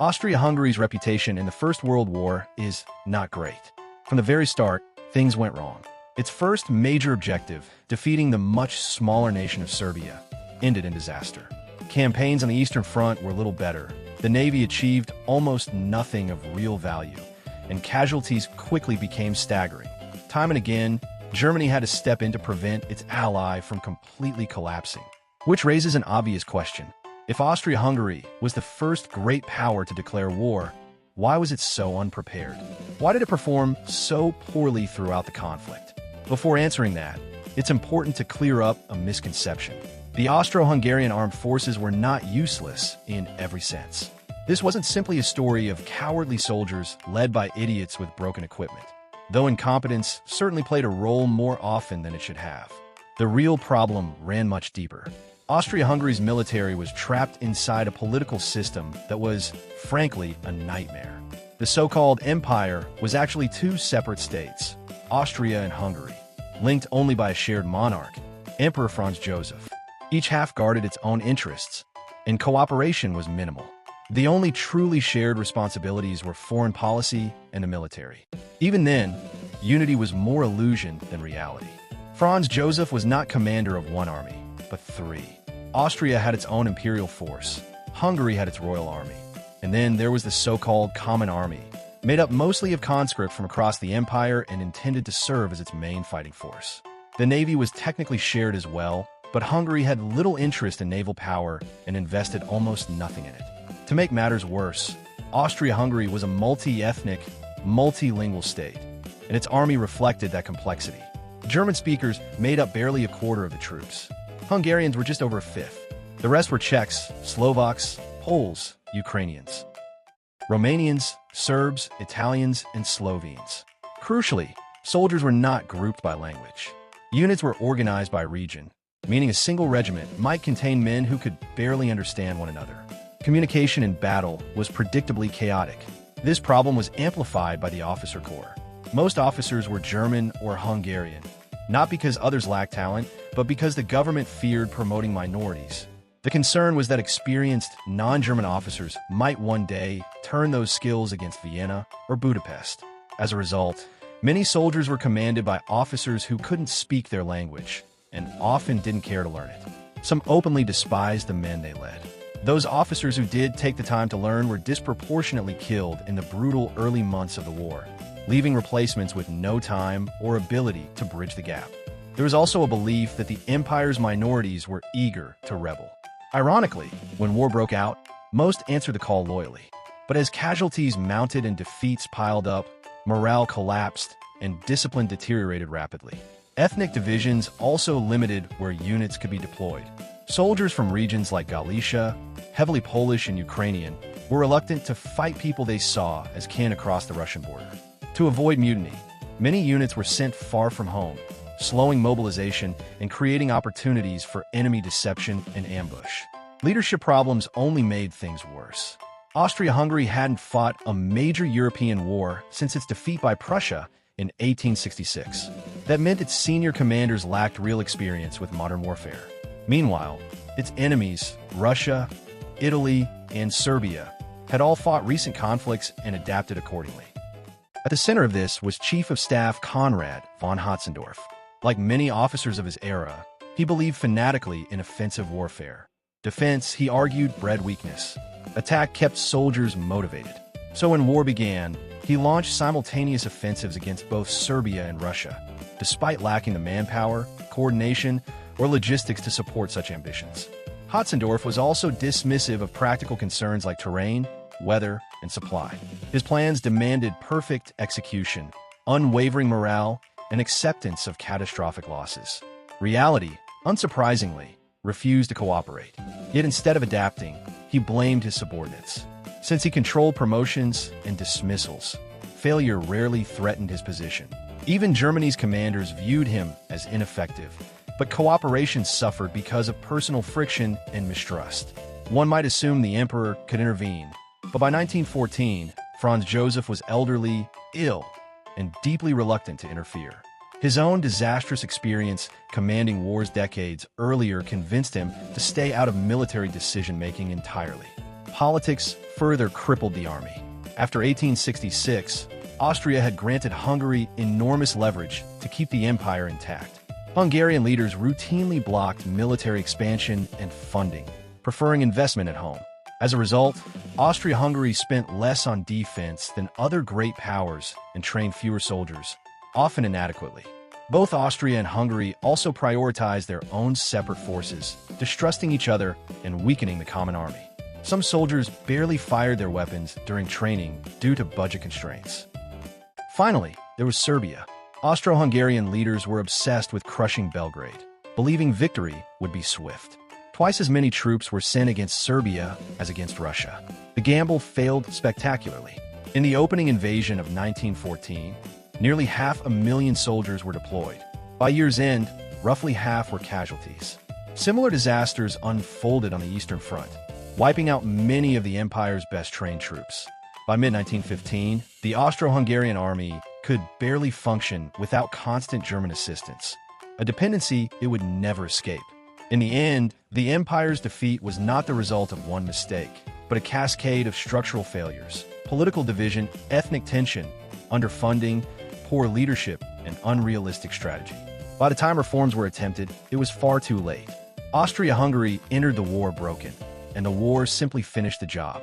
Austria-Hungary's reputation in the First World War is not great. From the very start, things went wrong. Its first major objective, defeating the much smaller nation of Serbia, ended in disaster. Campaigns on the Eastern Front were little better. The Navy achieved almost nothing of real value, and casualties quickly became staggering. Time and again, Germany had to step in to prevent its ally from completely collapsing. Which raises an obvious question. If Austria-Hungary was the first great power to declare war, why was it so unprepared? Why did it perform so poorly throughout the conflict? Before answering that, it's important to clear up a misconception. The Austro-Hungarian armed forces were not useless in every sense. This wasn't simply a story of cowardly soldiers led by idiots with broken equipment, though incompetence certainly played a role more often than it should have. The real problem ran much deeper. Austria-Hungary's military was trapped inside a political system that was, frankly, a nightmare. The so-called empire was actually two separate states, Austria and Hungary, linked only by a shared monarch, Emperor Franz Joseph. Each half guarded its own interests, and cooperation was minimal. The only truly shared responsibilities were foreign policy and the military. Even then, unity was more illusion than reality. Franz Joseph was not commander of one army, but three. Austria had its own imperial force, Hungary had its royal army, and then there was the so-called Common Army, made up mostly of conscripts from across the empire and intended to serve as its main fighting force. The navy was technically shared as well, but Hungary had little interest in naval power and invested almost nothing in it. To make matters worse, Austria-Hungary was a multi-ethnic, multilingual state, and its army reflected that complexity. German speakers made up barely a quarter of the troops. Hungarians were just over a fifth. The rest were Czechs, Slovaks, Poles, Ukrainians, Romanians, Serbs, Italians, and Slovenes. Crucially, soldiers were not grouped by language. Units were organized by region, meaning a single regiment might contain men who could barely understand one another. Communication in battle was predictably chaotic. This problem was amplified by the officer corps. Most officers were German or Hungarian, not because others lacked talent, but because the government feared promoting minorities. The concern was that experienced, non-German officers might one day turn those skills against Vienna or Budapest. As a result, many soldiers were commanded by officers who couldn't speak their language, and often didn't care to learn it. Some openly despised the men they led. Those officers who did take the time to learn were disproportionately killed in the brutal early months of the war, leaving replacements with no time or ability to bridge the gap. There was also a belief that the empire's minorities were eager to rebel. Ironically, when war broke out, most answered the call loyally. But as casualties mounted and defeats piled up, morale collapsed and discipline deteriorated rapidly. Ethnic divisions also limited where units could be deployed. Soldiers from regions like Galicia, heavily Polish and Ukrainian, were reluctant to fight people they saw as kin across the Russian border. To avoid mutiny, many units were sent far from home, slowing mobilization and creating opportunities for enemy deception and ambush. Leadership problems only made things worse. Austria-Hungary hadn't fought a major European war since its defeat by Prussia in 1866. That meant its senior commanders lacked real experience with modern warfare. Meanwhile, its enemies, Russia, Italy, and Serbia, had all fought recent conflicts and adapted accordingly. At the center of this was Chief of Staff Konrad von Hötzendorf. Like many officers of his era, he believed fanatically in offensive warfare. Defense, he argued, bred weakness. Attack kept soldiers motivated. So when war began, he launched simultaneous offensives against both Serbia and Russia, despite lacking the manpower, coordination, or logistics to support such ambitions. Hötzendorf was also dismissive of practical concerns like terrain, weather, and supply. His plans demanded perfect execution, unwavering morale, and acceptance of catastrophic losses. Reality, unsurprisingly, refused to cooperate. Yet instead of adapting, he blamed his subordinates. Since he controlled promotions and dismissals, failure rarely threatened his position. Even Germany's commanders viewed him as ineffective, but cooperation suffered because of personal friction and mistrust. One might assume the emperor could intervene, but by 1914, Franz Joseph was elderly, ill, and deeply reluctant to interfere. His own disastrous experience commanding wars decades earlier convinced him to stay out of military decision-making entirely. Politics further crippled the army. After 1866, Austria had granted Hungary enormous leverage to keep the empire intact. Hungarian leaders routinely blocked military expansion and funding, preferring investment at home. As a result, Austria-Hungary spent less on defense than other great powers and trained fewer soldiers, often inadequately. Both Austria and Hungary also prioritized their own separate forces, distrusting each other and weakening the common army. Some soldiers barely fired their weapons during training due to budget constraints. Finally, there was Serbia. Austro-Hungarian leaders were obsessed with crushing Belgrade, believing victory would be swift. Twice as many troops were sent against Serbia as against Russia. The gamble failed spectacularly. In the opening invasion of 1914, nearly 500,000 soldiers were deployed. By year's end, roughly half were casualties. Similar disasters unfolded on the Eastern Front, wiping out many of the empire's best-trained troops. By mid-1915, the Austro-Hungarian army could barely function without constant German assistance, a dependency it would never escape. In the end, the empire's defeat was not the result of one mistake, but a cascade of structural failures, political division, ethnic tension, underfunding, poor leadership, and unrealistic strategy. By the time reforms were attempted, it was far too late. Austria-Hungary entered the war broken, and the war simply finished the job.